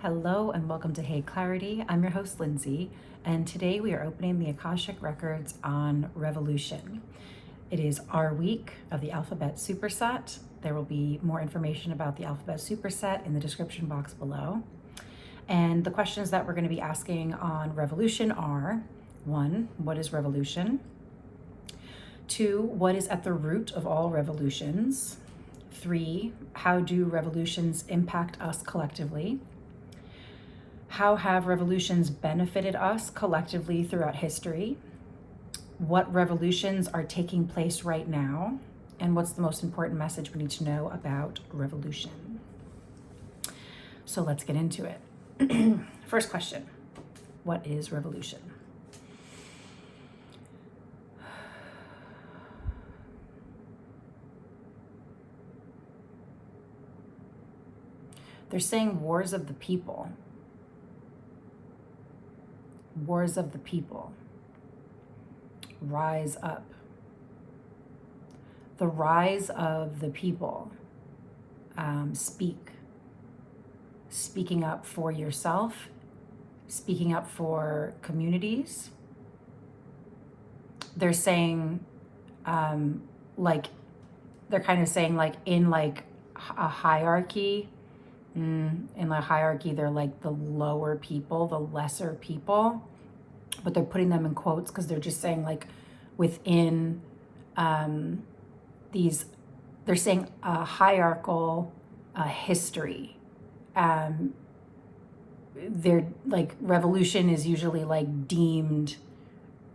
Hello and welcome to Hey Clarity. I'm your host, Lindsay, and today we are opening the Akashic Records on Revolution. It is our week of the Alphabet Superset. There will be more information about the Alphabet Superset in the description box below. And the questions that we're going to be asking on Revolution are: 1, what is revolution? 2, what is at the root of all revolutions? 3, how do revolutions impact us collectively? How have revolutions benefited us collectively throughout history? What revolutions are taking place right now? And what's the most important message we need to know about revolution? So let's get into it. First question, what is revolution? They're saying wars of the people. Wars of the people. Rise up. The rise of the people. Speaking up for yourself, speaking up for communities. They're saying, they're kind of saying like in like a hierarchy, in the hierarchy, they're like the lower people, the lesser people, but they're putting them in quotes because they're just saying like within these, they're saying a hierarchical history. They're like revolution is usually like deemed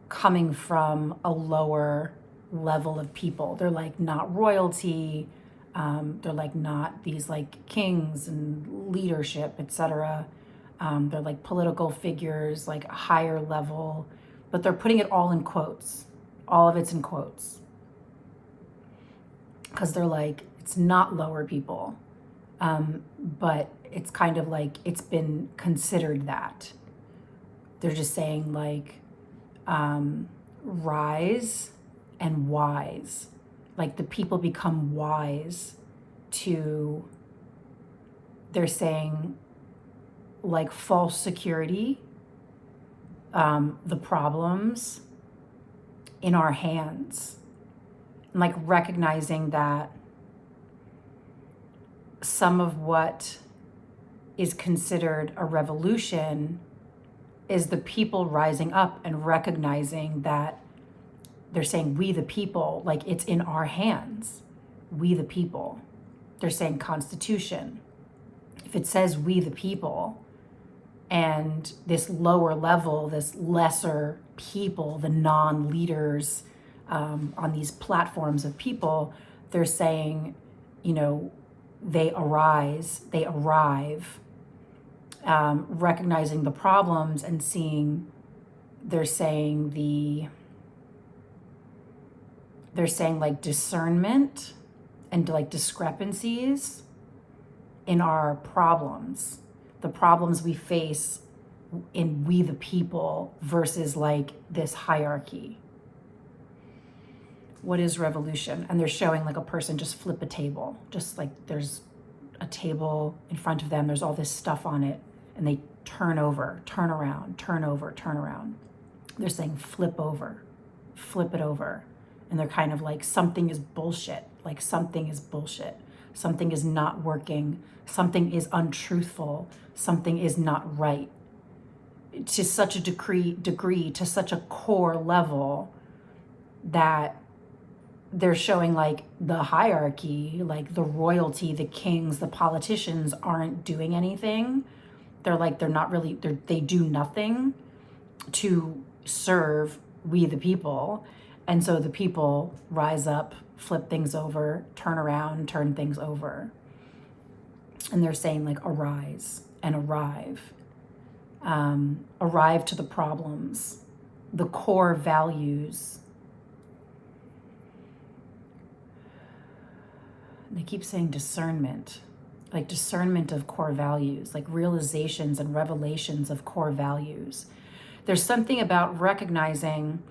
coming from a lower level of people. They're like not royalty. They're like not these like kings and leadership, etc. They're like political figures, like a higher level, but they're putting it all in quotes. All of it's in quotes. Because they're like, it's not lower people, but it's kind of like it's been considered that. They're just saying like rise and wise. Like the people become wise to, they're saying like false security, the problems in our hands, and like recognizing that some of what is considered a revolution is the people rising up and recognizing that they're saying we the people, like it's in our hands, we the people. They're saying Constitution. If it says we the people and this lower level, this lesser people, the non-leaders on these platforms of people, they're saying, you know, they arise, they arrive, recognizing the problems and seeing, they're saying like discernment and like discrepancies in our problems, the problems we face in we the people versus like this hierarchy. What is revolution? And they're showing like a person just flip a table, just like there's a table in front of them, there's all this stuff on it, and they turn over, turn around, turn over, turn around. They're saying flip over, flip it over. And they're kind of like, something is bullshit. Like something is bullshit. Something is not working. Something is untruthful. Something is not right. To such a degree, to such a core level that they're showing like the hierarchy, like the royalty, the kings, the politicians aren't doing anything. They're like, they're not really, they do nothing to serve we the people. And so the people rise up, flip things over, turn around, turn things over. And they're saying like arise and arrive. Arrive to the problems, the core values. They keep saying discernment, like discernment of core values, like realizations and revelations of core values. There's something about recognizing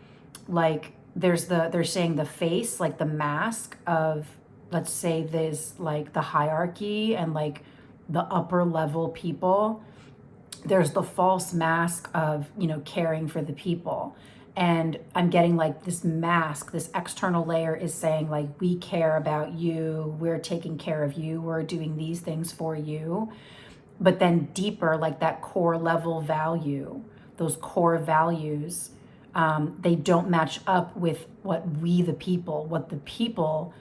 like, they're saying the face, like the mask of, let's say there's like the hierarchy and like the upper level people, there's the false mask of, caring for the people. And I'm getting like this mask, this external layer is saying like, we care about you, we're taking care of you, we're doing these things for you. But then deeper, like that core level value, those core values, they don't match up with what the people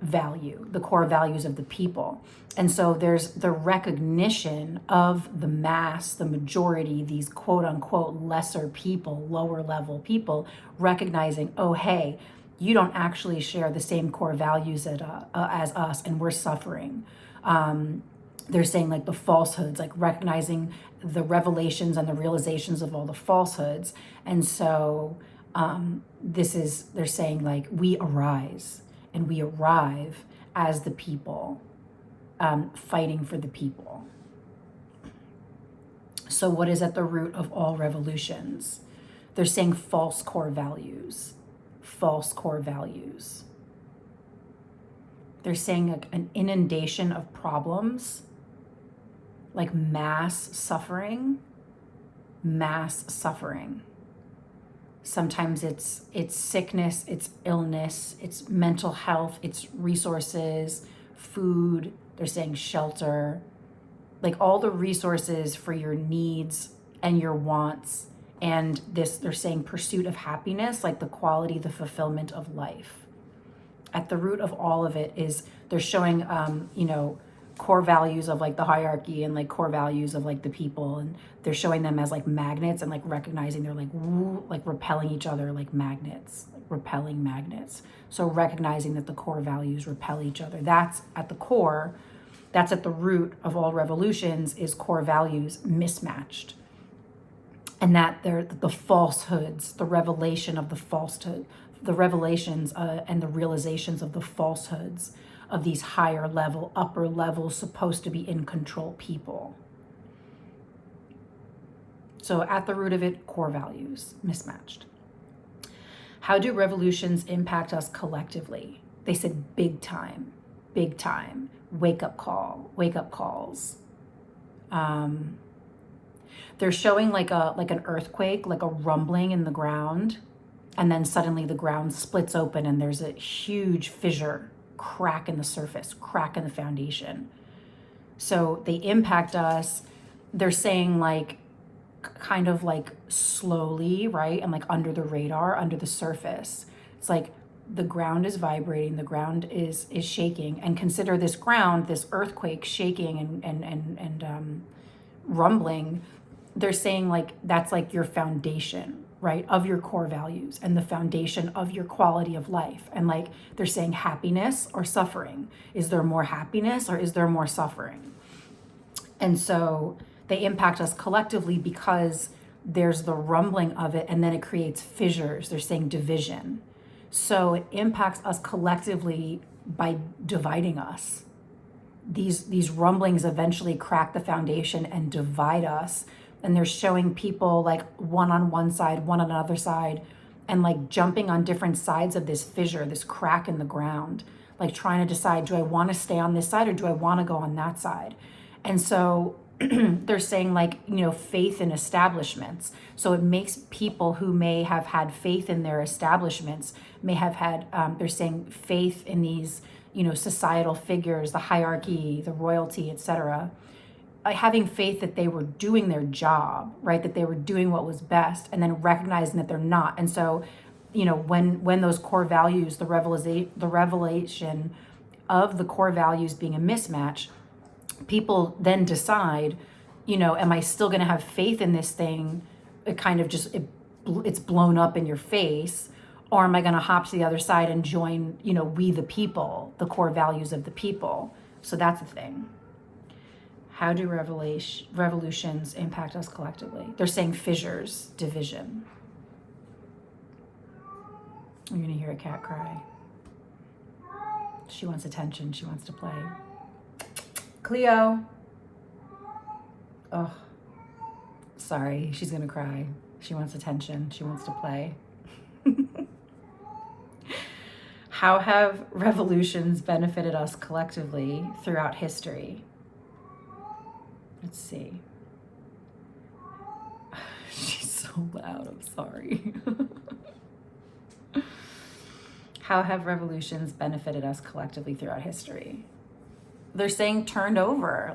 value, the core values of the people. And so there's the recognition of the mass, the majority, these quote unquote lesser people, lower level people, recognizing, oh, hey, you don't actually share the same core values as us, and we're suffering. They're saying like the falsehoods, like recognizing the revelations and the realizations of all the falsehoods. And so they're saying like, we arise and we arrive as the people, fighting for the people. So what is at the root of all revolutions? They're saying false core values, false core values. They're saying an inundation of problems, like mass suffering. Sometimes it's sickness, it's illness, it's mental health, it's resources, food. They're saying shelter, like all the resources for your needs and your wants. And they're saying pursuit of happiness, like the quality, the fulfillment of life. At the root of all of it is they're showing, core values of like the hierarchy and like core values of like the people, and they're showing them as like magnets and like recognizing they're like woo, like repelling each other like magnets, like repelling magnets. So recognizing that the core values repel each other. That's at the core, that's at the root of all revolutions, is core values mismatched. And that they're the falsehoods, the revelation of the falsehood, the revelations and the realizations of the falsehoods of these higher level, upper level, supposed to be in control people. So at the root of it, core values mismatched. How do revolutions impact us collectively? They said big time, wake up calls. They're showing like an earthquake, like a rumbling in the ground, and then suddenly the ground splits open and there's a huge fissure, crack in the surface, crack in the foundation. So they impact us. They're saying like kind of like slowly, right? And like under the radar, under the surface. It's like the ground is vibrating, the ground is shaking. And consider this ground, this earthquake shaking and rumbling. They're saying like that's like your foundation, right, of your core values and the foundation of your quality of life. And like they're saying happiness or suffering. Is there more happiness or is there more suffering? And so they impact us collectively because there's the rumbling of it and then it creates fissures. They're saying division. So it impacts us collectively by dividing us. These rumblings eventually crack the foundation and divide us. And they're showing people like one on one side, one on another side, and like jumping on different sides of this fissure, this crack in the ground, like trying to decide, do I want to stay on this side or do I want to go on that side? And so they're saying like, faith in establishments. So it makes people who may have had faith in their establishments, may have had, they're saying faith in these, societal figures, the hierarchy, the royalty, etc., having faith that they were doing their job, right? That they were doing what was best, and then recognizing that they're not. And so, when those core values, the revelation of the core values being a mismatch, people then decide, am I still going to have faith in this thing? It kind of just, it's blown up in your face. Or am I going to hop to the other side and join, we the people, the core values of the people? So that's the thing. How do revolutions impact us collectively? They're saying fissures, division. You're going to hear a cat cry. She wants attention. She wants to play. Cleo. Oh, sorry. She's going to cry. She wants attention. She wants to play. How have revolutions benefited us collectively throughout history? Let's see. so loud, I'm sorry. How have revolutions benefited us collectively throughout history? They're saying turned over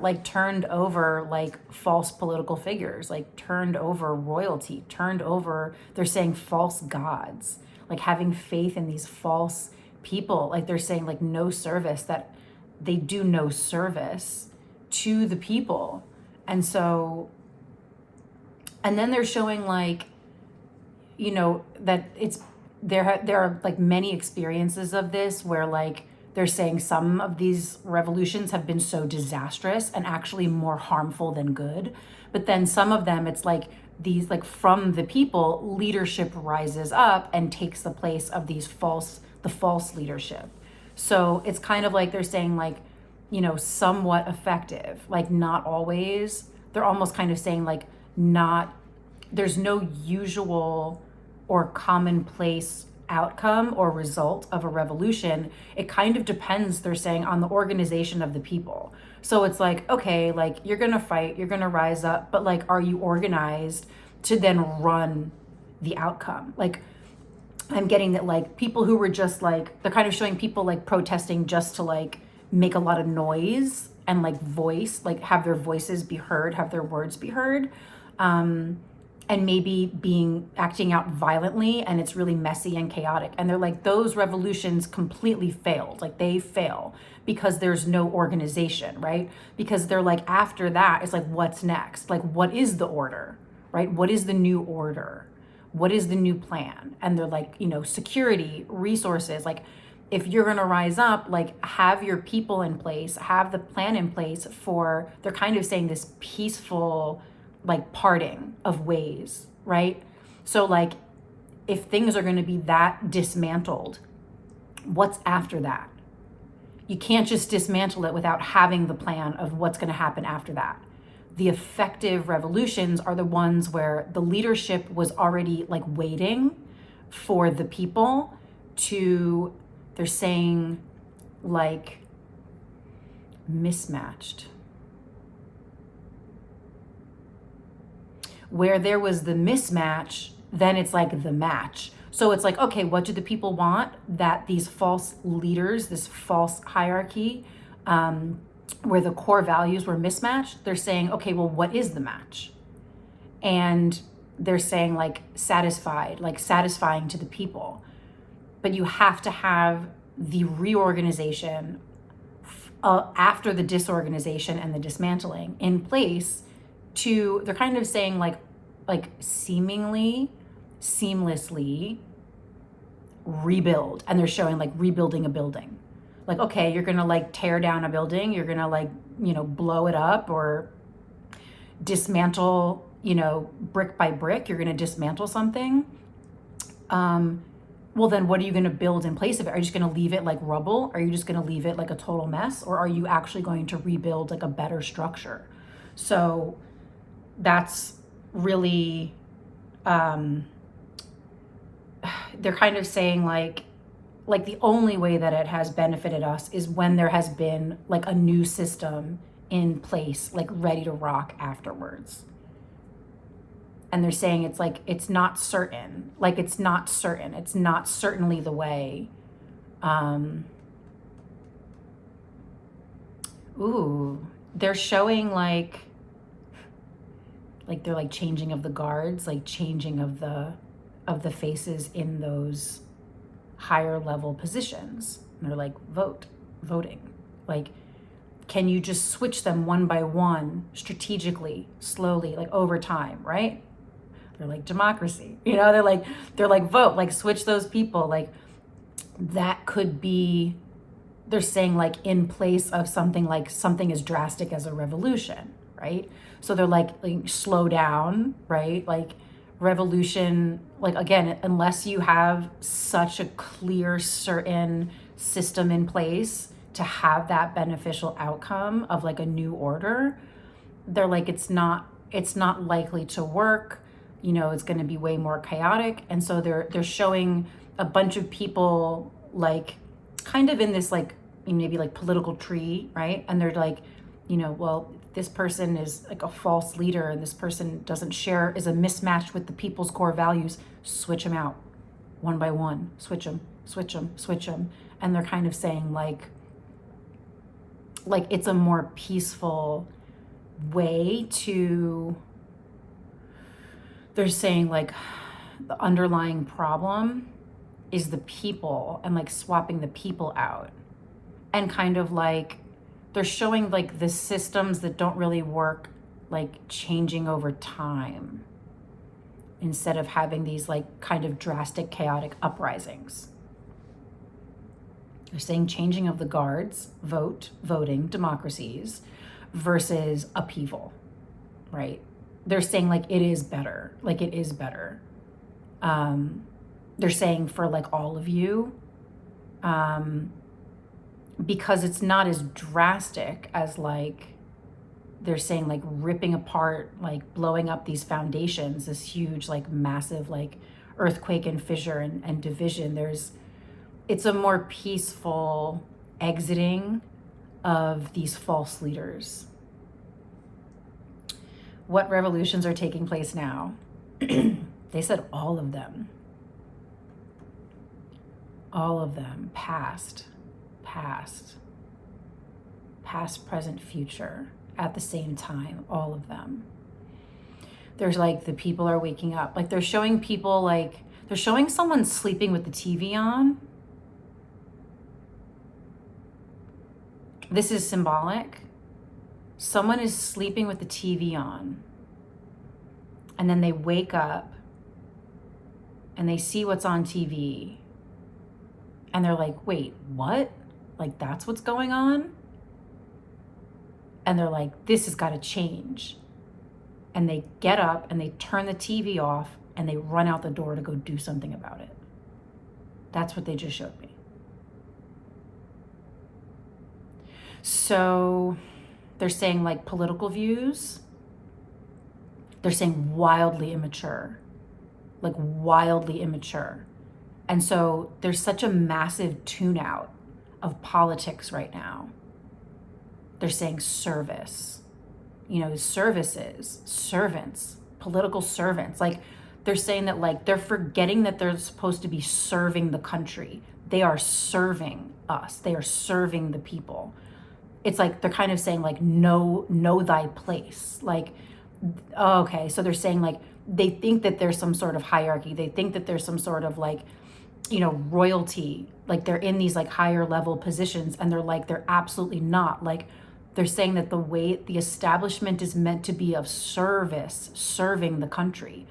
like false political figures, like turned over royalty, turned over, they're saying false gods, like having faith in these false people. Like they're saying like no service, that they do no service to the people. And so, and then they're showing like, you know, that it's, there are like many experiences of this where like, they're saying some of these revolutions have been so disastrous and actually more harmful than good. But then some of them, it's like these, like from the people, leadership rises up and takes the place of the false leadership. So it's kind of like they're saying like, you know, somewhat effective, like not always. They're almost kind of saying like there's no usual or commonplace outcome or result of a revolution. It kind of depends, they're saying, on the organization of the people. So it's like, okay, like you're gonna fight, you're gonna rise up, but like, are you organized to then run the outcome? Like, I'm getting that like people who were just like, they're kind of showing people like protesting just to like make a lot of noise and like have their voices be heard, have their words be heard. And maybe acting out violently, and it's really messy and chaotic. And they're like, those revolutions completely failed. Like they fail because there's no organization, right? Because they're like, after that, it's like, what's next? Like, what is the order, right? What is the new order? What is the new plan? And they're like, you know, security, resources, like if you're gonna rise up, like have your people in place, have the plan in place for, they're kind of saying this peaceful, like parting of ways, right? So like if things are going to be that dismantled, what's after that? You can't just dismantle it without having the plan of what's going to happen after that. The effective revolutions are the ones where the leadership was already like waiting for the people to, they're saying like mismatched. Where there was the mismatch, then it's like the match. So it's like, okay, what do the people want? That these false leaders, this false hierarchy, where the core values were mismatched, they're saying, okay, well, what is the match? And they're saying like satisfied, like satisfying to the people. But you have to have the reorganization after the disorganization and the dismantling in place to, they're kind of saying like seemingly, seamlessly rebuild. And they're showing like rebuilding a building. Like, okay, you're gonna like tear down a building, you're gonna like, you know, blow it up or dismantle, you know, brick by brick, you're gonna dismantle something. Well, then what are you gonna build in place of it? Are you just gonna leave it like rubble? Are you just gonna leave it like a total mess? Or are you actually going to rebuild like a better structure? So that's really, they're kind of saying like the only way that it has benefited us is when there has been like a new system in place, like ready to rock afterwards. And they're saying it's like, it's not certain, like it's not certain, it's not certainly the way. They're showing like they're like changing of the guards, like changing of the faces in those higher level positions. And they're like voting. Like, can you just switch them one by one, strategically, slowly, like over time, right? They're like democracy, you know, they're like vote, like switch those people. Like that could be, they're saying like in place of something as drastic as a revolution, right? So they're like slow down, right? Like revolution, like again, unless you have such a clear, certain system in place to have that beneficial outcome of like a new order, they're like, it's not likely to work. You know, it's going to be way more chaotic. And so they're showing a bunch of people like kind of in this like maybe like political tree, right? And they're like, you know, well, this person is like a false leader and this person doesn't share, is a mismatch with the people's core values, switch them out one by one, switch them, switch them, switch them. And they're kind of saying like it's a more peaceful way to, they're saying like the underlying problem is the people, and like swapping the people out, and kind of like they're showing like the systems that don't really work, like changing over time instead of having these like kind of drastic chaotic uprisings. They're saying changing of the guards, voting democracies versus upheaval, right? They're saying like it is better, like it is better. They're saying for like all of you, because it's not as drastic as like, they're saying like ripping apart, like blowing up these foundations, this huge, like massive, like earthquake and fissure and division. It's a more peaceful exiting of these false leaders. What revolutions are taking place now? They said all of them. All of them. Past, present, future, at the same time, all of them. There's like the people are waking up. Like they're showing people, like they're showing someone sleeping with the TV on. This is symbolic. Someone is sleeping with the TV on, and then they wake up and they see what's on TV, and they're like, wait, what? Like, that's what's going on? And they're like, this has got to change. And they get up and they turn the TV off and they run out the door to go do something about it. That's what they just showed me. So they're saying like political views, they're saying wildly immature, like wildly immature. And so there's such a massive tune out of politics right now. They're saying service, services, servants, political servants. Like they're saying that like they're forgetting that they're supposed to be serving the country. They are serving us. They are serving the people. It's like they're kind of saying like know thy place. Like, okay, so they're saying like they think that there's some sort of hierarchy. They think that there's some sort of like, royalty. Like they're in these like higher level positions, and they're absolutely not. Like they're saying that the way the establishment is meant to be of service, serving the country.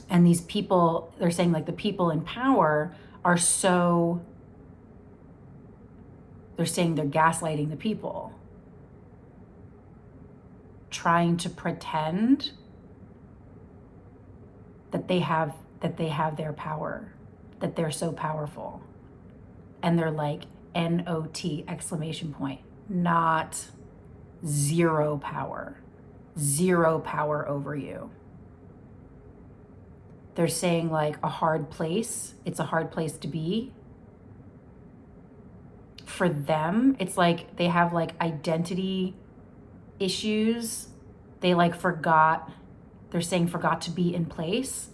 And these people, they're saying like the people in power are so, they're saying they're gaslighting the people, trying to pretend that they have their power, that they're so powerful. And they're like NOT exclamation point, not zero power over you. They're saying like a hard place. It's a hard place to be. For them, it's like they have like identity issues. They like forgot to be in place.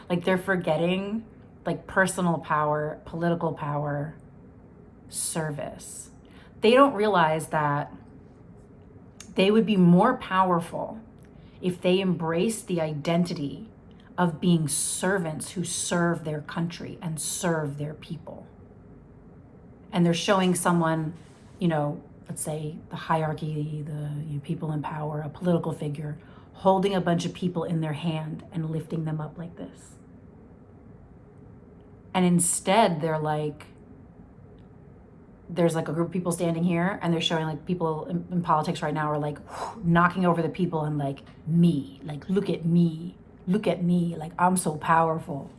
Like they're forgetting like personal power, political power, service. They don't realize that they would be more powerful if they embraced the identity of being servants who serve their country and serve their people. And they're showing someone, let's say the hierarchy, the people in power, a political figure, holding a bunch of people in their hand and lifting them up like this. And instead, they're like, there's like a group of people standing here, and they're showing like people in politics right now are like knocking over the people and like me, like look at me, like I'm so powerful.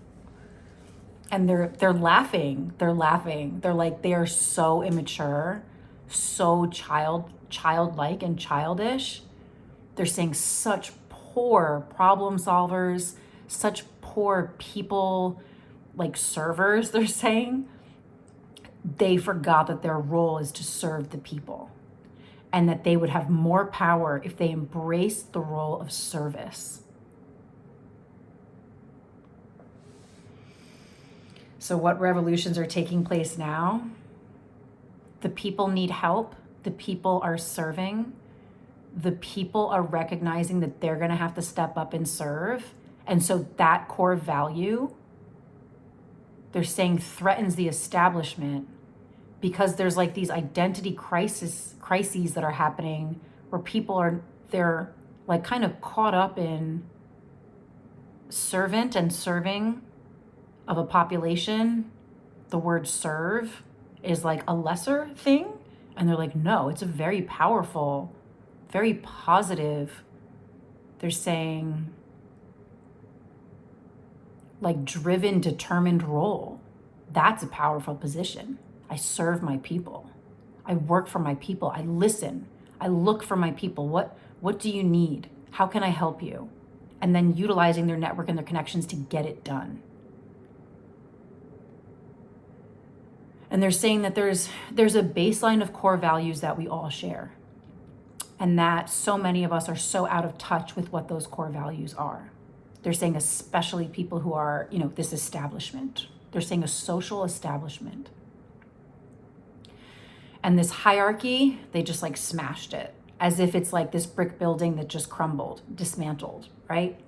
And they're laughing. They're like, they are so immature, so childlike and childish. They're saying such poor problem solvers, such poor people, like servers, they're saying. They forgot that their role is to serve the people. and that they would have more power if they embraced the role of service. So what revolutions are taking place now? The people need help. The people are serving. The people are recognizing that they're going to have to step up and serve. And so that core value, they're saying, threatens the establishment, because there's like these identity crises that are happening where they're like kind of caught up in servant and serving of a population. The word serve is like a lesser thing. And they're like, no, it's a very powerful, very positive. They're saying like driven, determined role. That's a powerful position. I serve my people. I work for my people. I listen. I look for my people. What do you need? How can I help you? And then utilizing their network and their connections to get it done. And they're saying that there's a baseline of core values that we all share. And that so many of us are so out of touch with what those core values are. They're saying especially people who are, this establishment. They're saying a social establishment. And this hierarchy, they just like smashed it, as if it's like this brick building that just crumbled, dismantled, right?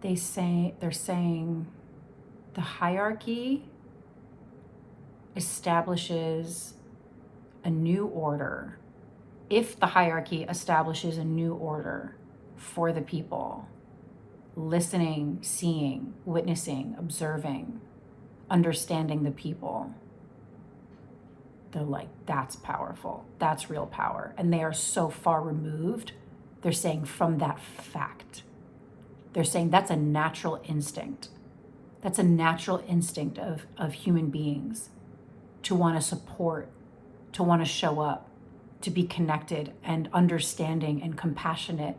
They're saying the hierarchy establishes a new order. If the hierarchy establishes a new order for the people, listening, seeing, witnessing, observing, understanding the people, they're like, that's powerful. That's real power. And they are so far removed, they're saying, from that fact. They're saying that's a natural instinct. That's a natural instinct of human beings to want to support, to want to show up, to be connected and understanding and compassionate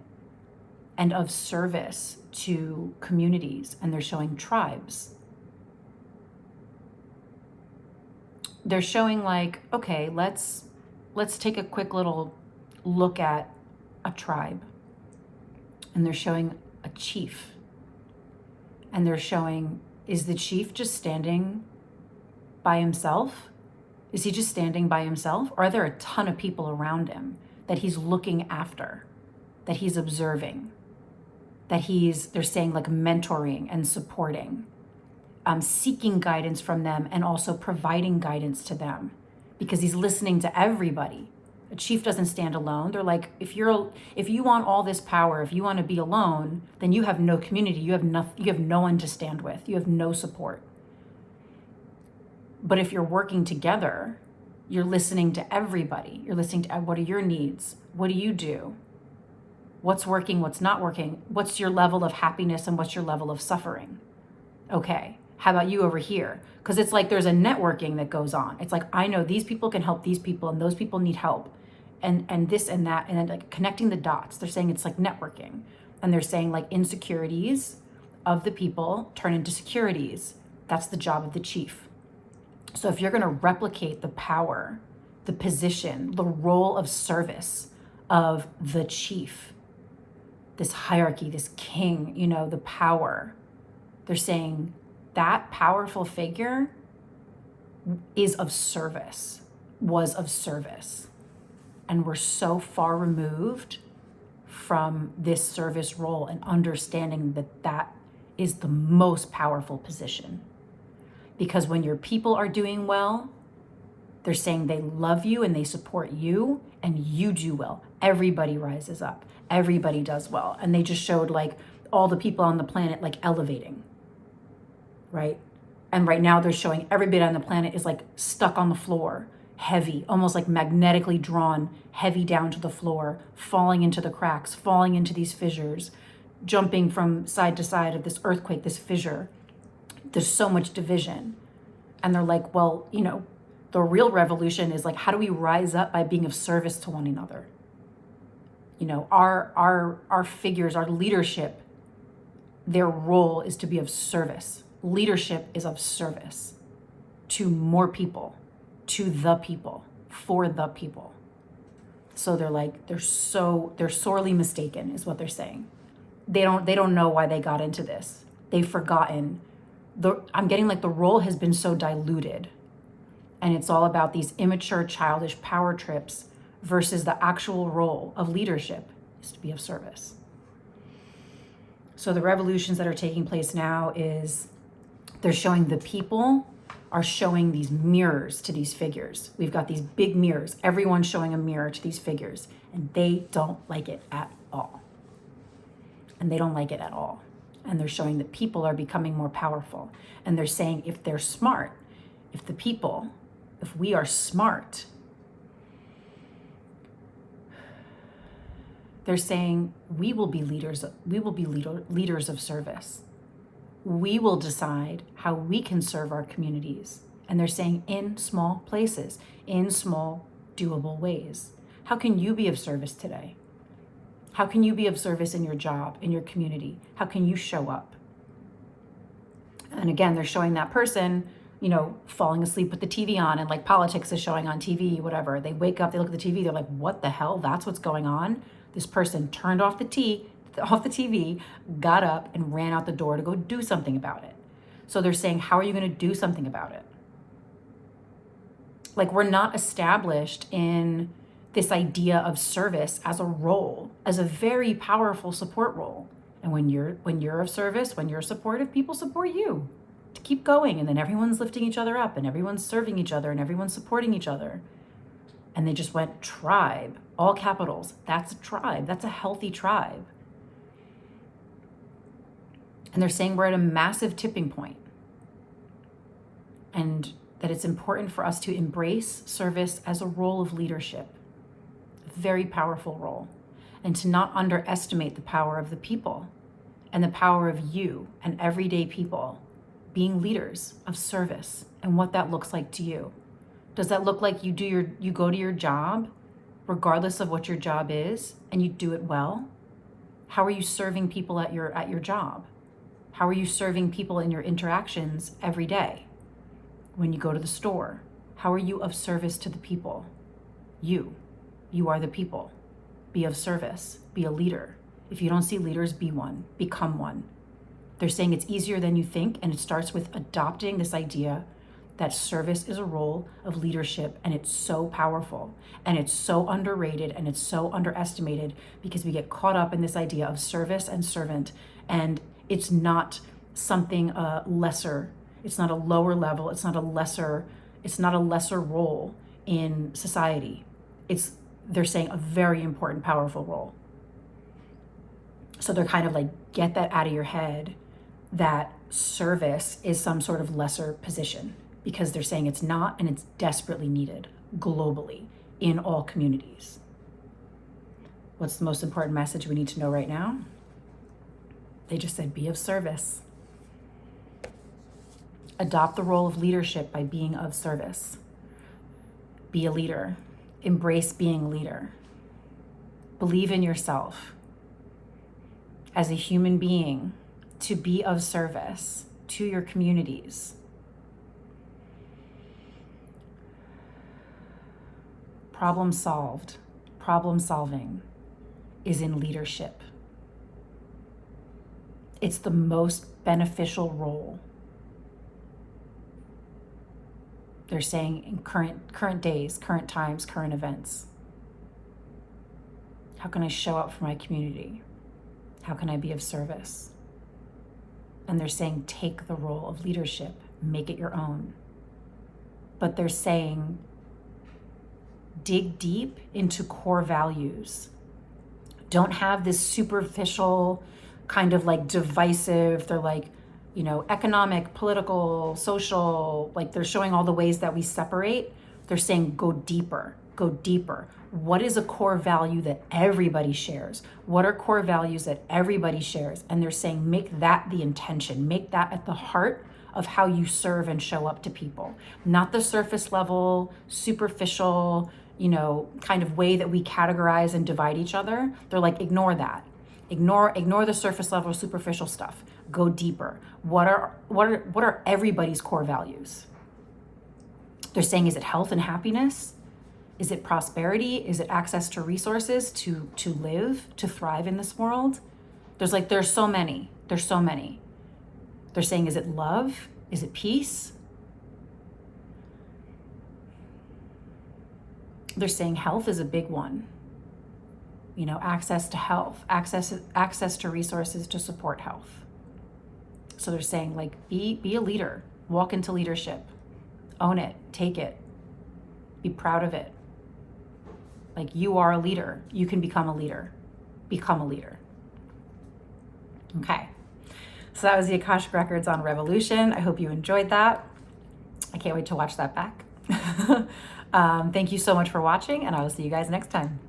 and of service to communities. And they're showing tribes. They're showing like, okay, let's take a quick little look at a tribe. And they're showing a chief. And they're showing, is the chief just standing by himself? Is he just standing by himself? Or are there a ton of people around him that he's looking after, that he's observing, that they're saying like mentoring and supporting, seeking guidance from them and also providing guidance to them, because he's listening to everybody. A chief doesn't stand alone. They're like, if you want all this power, if you want to be alone, then you have no community. You have no one to stand with. You have no support. But if you're working together, you're listening to everybody. You're listening to what are your needs? What do you do? What's working? What's not working? What's your level of happiness and what's your level of suffering? Okay, how about you over here? Because it's like there's a networking that goes on. It's like, I know these people can help these people and those people need help. And this and that, and then like connecting the dots. They're saying it's like networking. And they're saying like insecurities of the people turn into securities. That's the job of the chief. So if you're going to replicate the power, the position, the role of service of the chief, this hierarchy, this king, the power, they're saying that powerful figure is of service, was of service. And we're so far removed from this service role and understanding that that is the most powerful position. Because when your people are doing well, they're saying they love you and they support you and you do well. Everybody rises up. Everybody does well. And they just showed like all the people on the planet like elevating, right? And right now they're showing everybody on the planet is like stuck on the floor, heavy, almost like magnetically drawn, heavy down to the floor, falling into the cracks, falling into these fissures, jumping from side to side of this earthquake, this fissure. There's so much division. And they're like, well, the real revolution is like, how do we rise up by being of service to one another? Our figures, our leadership, their role is to be of service. Leadership is of service to more people. to the people, for the people. So they're sorely mistaken is what they're saying. They don't know why they got into this. They've forgotten. I'm getting like the role has been so diluted, and it's all about these immature, childish power trips versus the actual role of leadership is to be of service. So the revolutions that are taking place now is they're showing the people are showing these mirrors to these figures. We've got these big mirrors. Everyone's showing a mirror to these figures, and they don't like it at all. And they don't like it at all. And they're showing that people are becoming more powerful. And they're saying if they're smart, if we are smart, they're saying we will be leaders of service. We will decide how we can serve our communities. And they're saying in small places, in small, doable ways. How can you be of service today? How can you be of service in your job, in your community? How can you show up? And again, they're showing that person, falling asleep with the TV on, and like politics is showing on TV, whatever. They wake up, they look at the TV, they're like, what the hell? That's what's going on? This person turned off the TV, got up and ran out the door to go do something about it. So they're saying, how are you going to do something about it? Like, we're not established in this idea of service as a role, as a very powerful support role. And when you're of service, when you're supportive, people support you to keep going. And then everyone's lifting each other up, and everyone's serving each other, and everyone's supporting each other. And they just went tribe, all capitals. That's a tribe. That's a healthy tribe. And they're saying we're at a massive tipping point, and that it's important for us to embrace service as a role of leadership, a very powerful role, and to not underestimate the power of the people and the power of you and everyday people being leaders of service, and what that looks like to you. Does that look like you go to your job, regardless of what your job is, and you do it well? How are you serving people at your job? How are you serving people in your interactions every day? When you go to the store, how are you of service to the people? You are the people. Be of service, be a leader. If you don't see leaders, be one, become one. They're saying it's easier than you think, and it starts with adopting this idea that service is a role of leadership, and it's so powerful, and it's so underrated, and it's so underestimated, because we get caught up in this idea of service and servant, and it's not something lesser. It's not a lower level. It's not a lesser role in society. They're saying a very important, powerful role. So they're kind of like, get that out of your head, that service is some sort of lesser position, because they're saying it's not, and it's desperately needed globally in all communities. What's the most important message we need to know right now? They just said, be of service. Adopt the role of leadership by being of service. Be a leader. Embrace being a leader. Believe in yourself as a human being to be of service to your communities. Problem solved. Problem solving is in leadership. It's the most beneficial role. They're saying in current days, current times, current events. How can I show up for my community? How can I be of service? And they're saying take the role of leadership, make it your own. But they're saying dig deep into core values. Don't have this superficial kind of like divisive, they're like, economic, political, social, like they're showing all the ways that we separate. They're saying go deeper, go deeper. What is a core value that everybody shares? What are core values that everybody shares? And they're saying make that the intention, make that at the heart of how you serve and show up to people. Not the surface level, superficial, kind of way that we categorize and divide each other. They're like, ignore that. Ignore the surface level, superficial stuff. Go deeper. What are everybody's core values? They're saying, is it health and happiness? Is it prosperity? Is it access to resources to live, to thrive in this world? There's so many. There's so many. They're saying, is it love? Is it peace? They're saying health is a big one. You know, access to health, access to resources to support health. So they're saying, like, be a leader, walk into leadership, own it, take it, be proud of it. Like, you are a leader. You can become a leader. Become a leader. Okay. So that was the Akashic Records on Revolution. I hope you enjoyed that. I can't wait to watch that back. Thank you so much for watching, and I will see you guys next time.